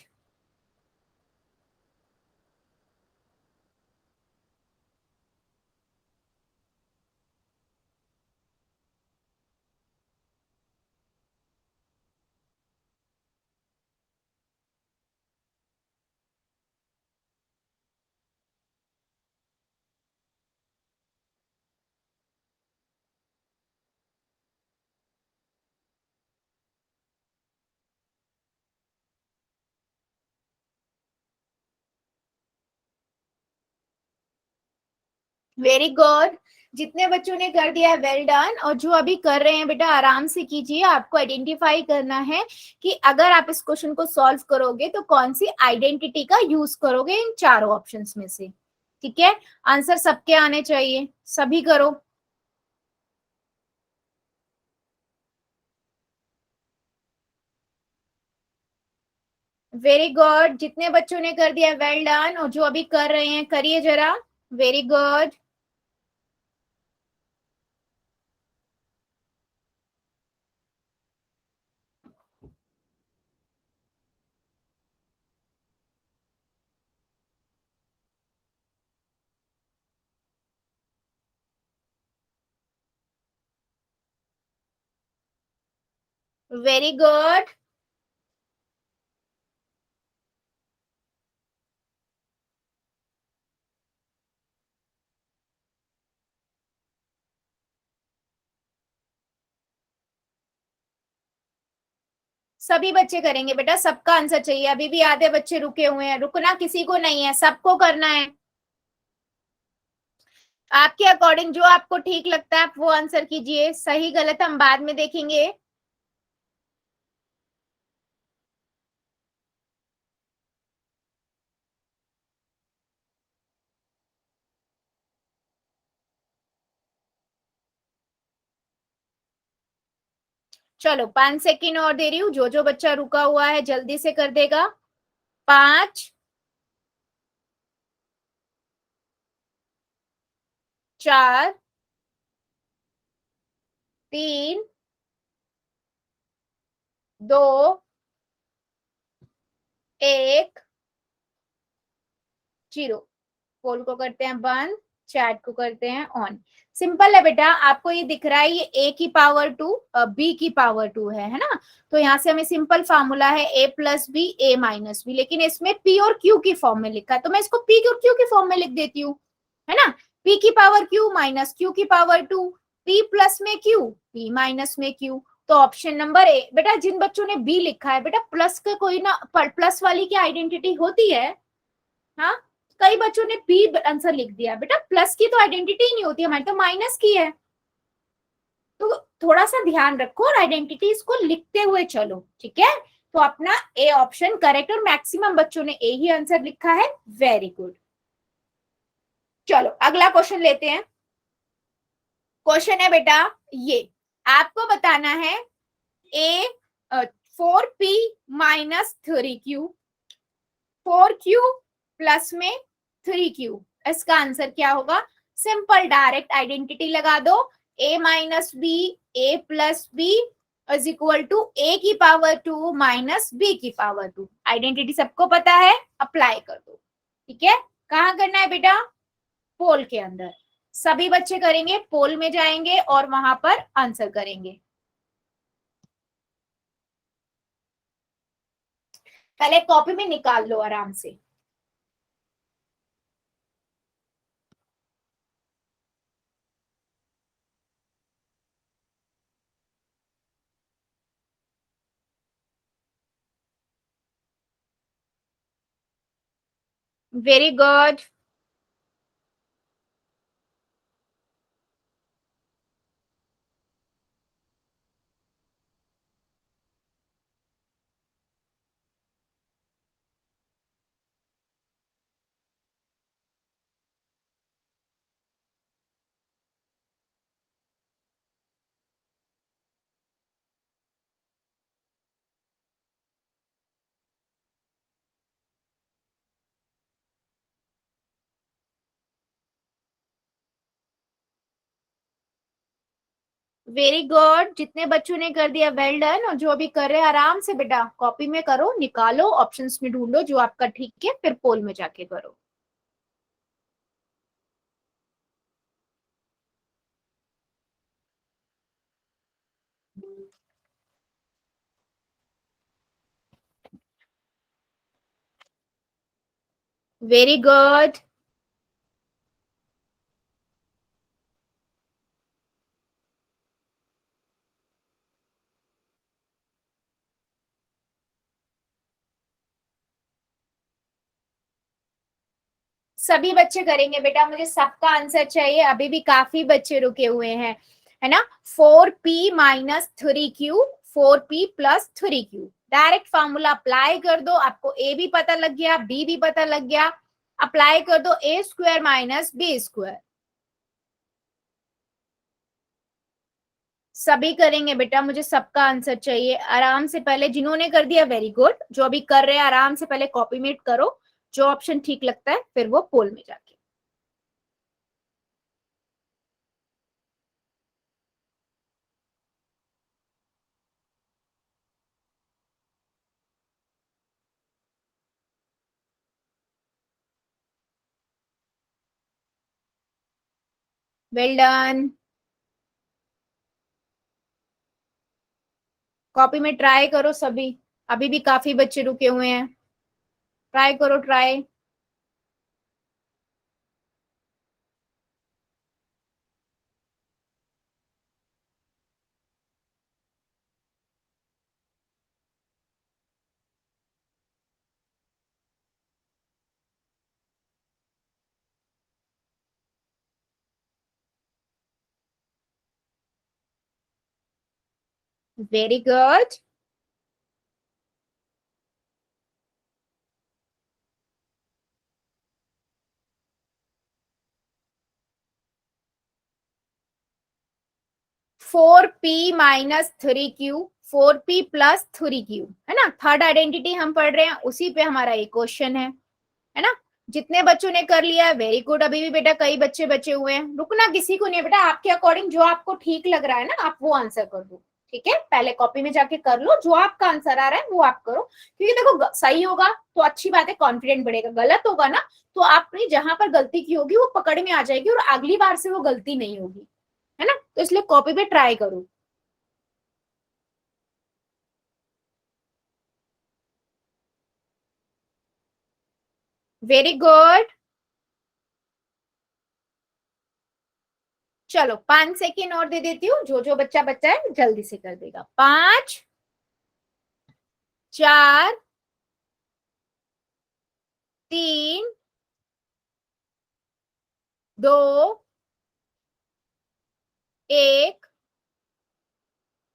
Very good. जितने बच्चों ने कर दिया है वेल डन, और जो अभी कर रहे हैं बेटा आराम से कीजिए। आपको आइडेंटिफाई करना है कि अगर आप इस क्वेश्चन को सॉल्व करोगे तो कौन सी आइडेंटिटी का यूज करोगे इन चारों ऑप्शंस में से। ठीक है, आंसर सबके आने चाहिए, सभी करो। Very good. जितने बच्चों ने कर दिया वेल डन, और जो अभी कर रहे हैं करिए जरा। Very good. Very good. सभी बच्चे करेंगे बेटा, सबका आंसर चाहिए। अभी भी आधे बच्चे रुके हुए हैं, रुकना किसी को नहीं है, सबको करना है। आपके अकॉर्डिंग जो आपको ठीक लगता है आप वो आंसर कीजिए, सही गलत हम बाद में देखेंगे। चलो 5 सेकेंड और दे रही हूँ, जो जो बच्चा रुका हुआ है जल्दी से कर देगा। 5, 4, 3, 2, 1, 0। पोल को करते हैं बंद, चैट को करते हैं ऑन। सिंपल है बेटा, आपको ये दिख रहा है ये a की पावर 2 b की पावर 2 है ना। तो यहाँ से हमें सिंपल फार्मूला है a plus b a minus b, लेकिन इसमें p और q की फॉर्म में लिखा है तो मैं इसको p और q की फॉर्म में लिख देती हूँ, है ना। p की पावर q माइनस q की पावर 2, p प्लस में q, p माइनस में q। तो ऑप्शन नंबर ए। बेटा जिन बच्चों ने बी लिखा है, बेटा प्लस का कोई ना, प्लस वाली की आइडेंटिटी होती है। हाँ, कई बच्चों ने बी आंसर लिख दिया, बेटा प्लस की तो आइडेंटिटी ही नहीं होती, हमारी तो माइनस की है। तो थोड़ा सा ध्यान रखो और आइडेंटिटीज को लिखते हुए चलो, ठीक है। तो अपना ए ऑप्शन करेक्ट, और मैक्सिमम बच्चों ने ए ही आंसर लिखा है। Very good. चलो अगला क्वेश्चन लेते हैं। क्वेश्चन है बेटा ये, आपको बताना है ए 4p minus 3q, 4q plus में 3q, इसका आंसर क्या होगा। सिंपल डायरेक्ट आइडेंटिटी लगा दो, a minus B A plus B is equal to A की पावर 2 माइनस बी की पावर 2। आइडेंटिटी सबको पता है, अप्लाई कर दो। ठीक है, कहाँ करना है बेटा, पोल के अंदर। सभी बच्चे करेंगे, पोल में जाएंगे और वहां पर आंसर करेंगे। पहले कॉपी में निकाल लो आराम से। Very good. वेरी गुड, जितने बच्चों ने कर दिया वेल डन, और जो अभी कर रहे हैं आराम से बेटा कॉपी में करो, निकालो, ऑप्शंस में ढूंढो जो आपका ठीक है, फिर पोल में जाके करो। Very good. सभी बच्चे करेंगे बेटा, मुझे सबका आंसर चाहिए, अभी भी काफी बच्चे रुके हुए हैं, है ना। 4p minus 3q, 4p plus 3q, direct formula apply कर दो, आपको a भी पता लग गया, b भी पता लग गया, अप्लाई कर दो a square minus b square. सभी करेंगे बेटा, मुझे सबका आंसर चाहिए, आराम से पहले जिन्होंने कर दिया वेरी गुड, जो अभी कर रहे हैं आराम से पहले कॉपी मेट करो, जो ऑप्शन ठीक लगता है फिर वो पोल में जाके। Well done. कॉपी में ट्राई करो सभी, अभी भी काफी बच्चे रुके हुए हैं, ट्राई करो try. Very good. 4p minus 3q, 4p plus 3q, है ना, थर्ड आइडेंटिटी हम पढ़ रहे हैं, उसी पे हमारा एक क्वेश्चन है ना। जितने बच्चों ने कर लिया है वेरी गुड, अभी भी बेटा कई बच्चे बचे हुए हैं, रुकना किसी को नहीं है बेटा, आपके अकॉर्डिंग जो आपको ठीक लग रहा है ना आप वो आंसर कर दो, ठीक है। पहले कॉपी में जाके कर लो, जो आपका आंसर आ रहा है वो आप करो, क्योंकि देखो सही होगा तो अच्छी बात है, कॉन्फिडेंट बढ़ेगा, गलत होगा ना तो आपने जहां पर गलती की होगी वो पकड़ में आ जाएगी और अगली बार से वो गलती नहीं होगी, है ना। तो इसलिए कॉपी पे ट्राई करो। Very good. चलो 5 सेकेंड और दे देती हूँ, जो जो बच्चा बच्चा है जल्दी से कर देगा। 5, 4, 3, 2, 1,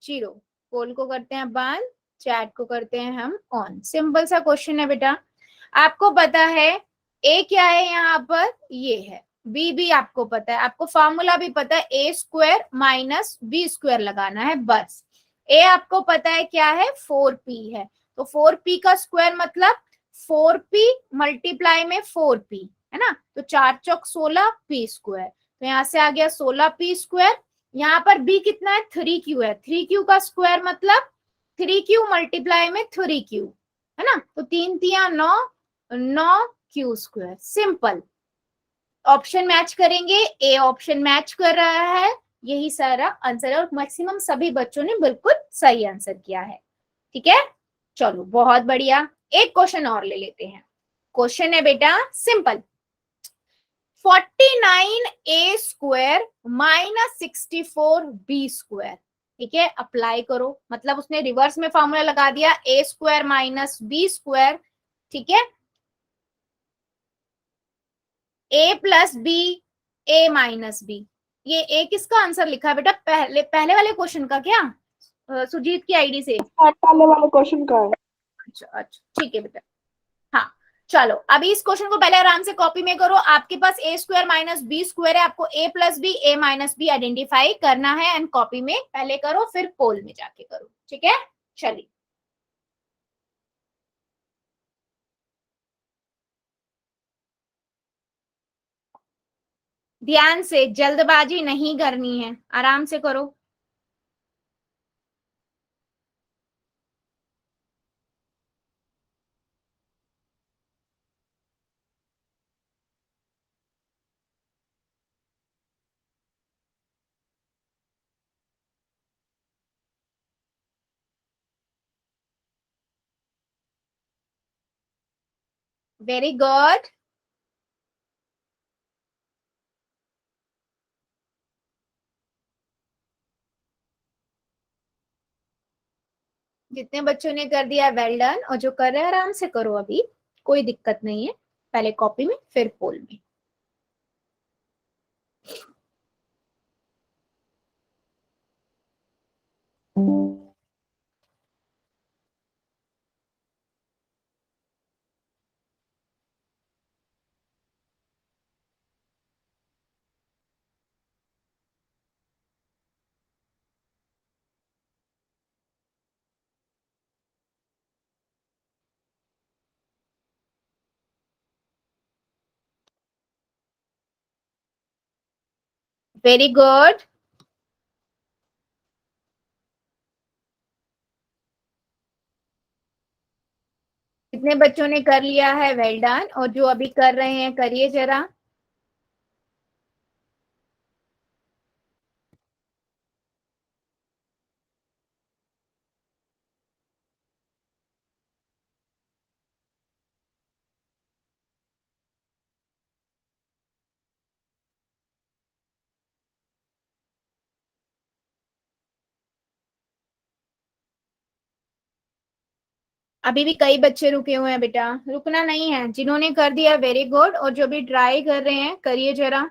0। पोल को करते हैं बंद, चैट को करते हैं हम ऑन। सिंपल सा क्वेश्चन है बेटा, आपको पता है ए क्या है यहाँ पर, ये है, बी भी आपको पता है, आपको फॉर्मूला भी पता है, ए स्क्वायर माइनस बी स्क्वायर लगाना है बस। ए आपको पता है क्या है, 4p है, तो 4p का स्क्वायर मतलब 4p मल्टीप्लाई में 4p, है ना, तो 4 चौक 16 p स्क्वायर, तो यहाँ से आ गया 16p स्क्वायर। यहाँ पर b कितना है, 3q है, 3q का स्क्वायर मतलब 3q मल्टीप्लाई में 3q, है ना, तो 3 3 9, 9q square, simple. Option match करेंगे, ए ऑप्शन मैच कर रहा है, यही सारा आंसर है और मैक्सिमम सभी बच्चों ने बिल्कुल सही आंसर किया है। ठीक है, चलो बहुत बढ़िया। एक क्वेश्चन और ले लेते हैं। क्वेश्चन है बेटा सिंपल, 49a² माइनस 64b²। ठीक है, अप्लाई करो, मतलब उसने रिवर्स में फॉर्मूला लगा दिया, a² माइनस b²। ठीक है, a plus b, a minus b. ये ए किसका आंसर लिखा है बेटा, पहले वाले क्वेश्चन का क्या, सुजीत की आईडी से? पहले वाले क्वेश्चन का है। अच्छा अच्छा, ठीक है बेटा। हाँ, चलो अभी इस क्वेश्चन को पहले आराम से कॉपी में करो। आपके पास a² माइनस b² है, आपको a plus b, a minus b identify करना है एंड कॉपी में पहले करो, फिर पोल में जाके करो। ठीक है, चलिए ध्यान से, जल्दबाजी नहीं करनी है, आराम से करो। Very good. जितने बच्चों ने कर दिया वेल डन, और जो कर रहे हैं आराम से करो, अभी कोई दिक्कत नहीं है, पहले कॉपी में फिर पोल में। Very good. कितने बच्चों ने कर लिया है वेल डन, और जो अभी कर रहे हैं करिए जरा। अभी भी कई बच्चे रुके हुए हैं बेटा, रुकना नहीं है। जिन्होंने कर दिया वेरी गुड, और जो भी ट्राई कर रहे हैं करिए जरा।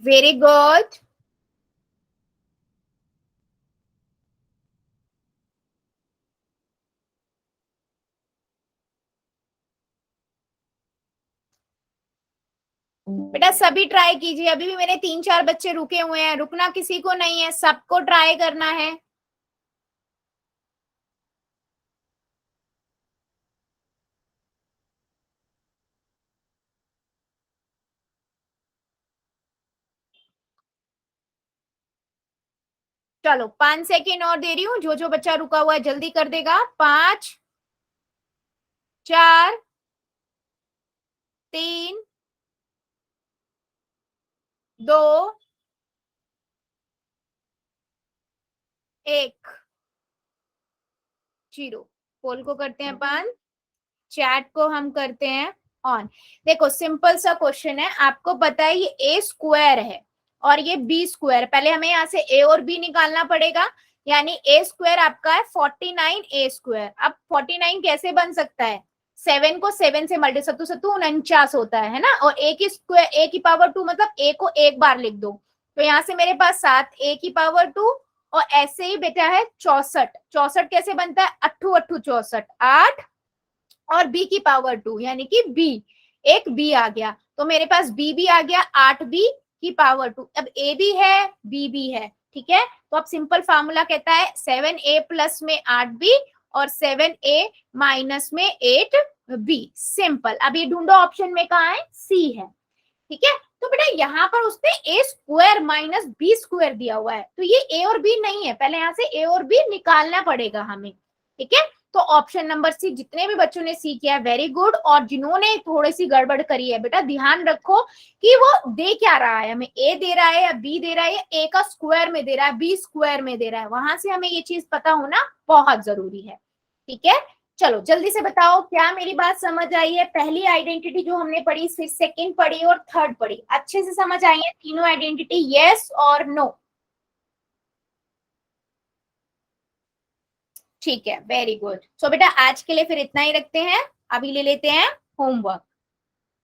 Very good. बेटा सभी ट्राई कीजिए, अभी भी मेरे 3-4 बच्चे रुके हुए हैं, रुकना किसी को नहीं है, सबको ट्राई करना है। चलो 5 सेकेंड और दे रही हूँ, जो जो बच्चा रुका हुआ है जल्दी कर देगा। 5, 4, 3, 2, 1, 0। पोल को करते हैं बंद, चैट को हम करते हैं ऑन। देखो सिंपल सा क्वेश्चन है, आपको पता है ये a² है और ये b²। पहले हमें यहाँ से a और b निकालना पड़ेगा, यानी a² आपका है 49a²। अब 49 कैसे बन सकता है, 7 को 7 से मल्टी, सत्तू सत्तू 49 होता है ना, और a की स्क्वायर, a की पावर 2, मतलब a को एक बार लिख दो, तो यहाँ से मेरे पास 7 a की पावर 2, और ऐसे ही बेटा है 64। 64 कैसे बनता है, 8 8 64, 8, और b की पावर 2, यानी कि b, एक b आ गया, तो मेरे पास b भी आ गया, 8b की पावर 2। अब a भी है, b भी है, ठीक है। तो अब सिंपल फार्मूला कहता है 7a प्लस में 8b और 7a माइनस में 8b। सिंपल। अब ये ढूंढो ऑप्शन में कहा है, c है। ठीक है। तो बेटा यहाँ पर उसने ए स्क्वायर माइनस बी स्क्वायर दिया हुआ है, तो ये ए और बी नहीं है, पहले यहाँ से ए और बी निकालना पड़ेगा हमें। ठीक है, तो ऑप्शन नंबर सी, जितने भी बच्चों ने सी किया वेरी गुड, और जिन्होंने थोड़ी सी गड़बड़ करी है बेटा ध्यान रखो कि वो दे क्या रहा है हमें, ए दे रहा है या बी दे रहा है, या ए का स्क्वायर में दे रहा है, बी स्क्वायर में दे रहा है, वहां से हमें ये चीज पता होना बहुत जरूरी है। ठीक है, चलो जल्दी से बताओ क्या मेरी बात समझ आई है। पहली आइडेंटिटी जो हमने पढ़ी, फिर सेकंड पढ़ी और थर्ड पढ़ी, अच्छे से समझ आई है तीनों आइडेंटिटी, यस और नो? ठीक है, वेरी गुड। सो बेटा आज के लिए फिर इतना ही रखते हैं, अभी ले लेते हैं होमवर्क।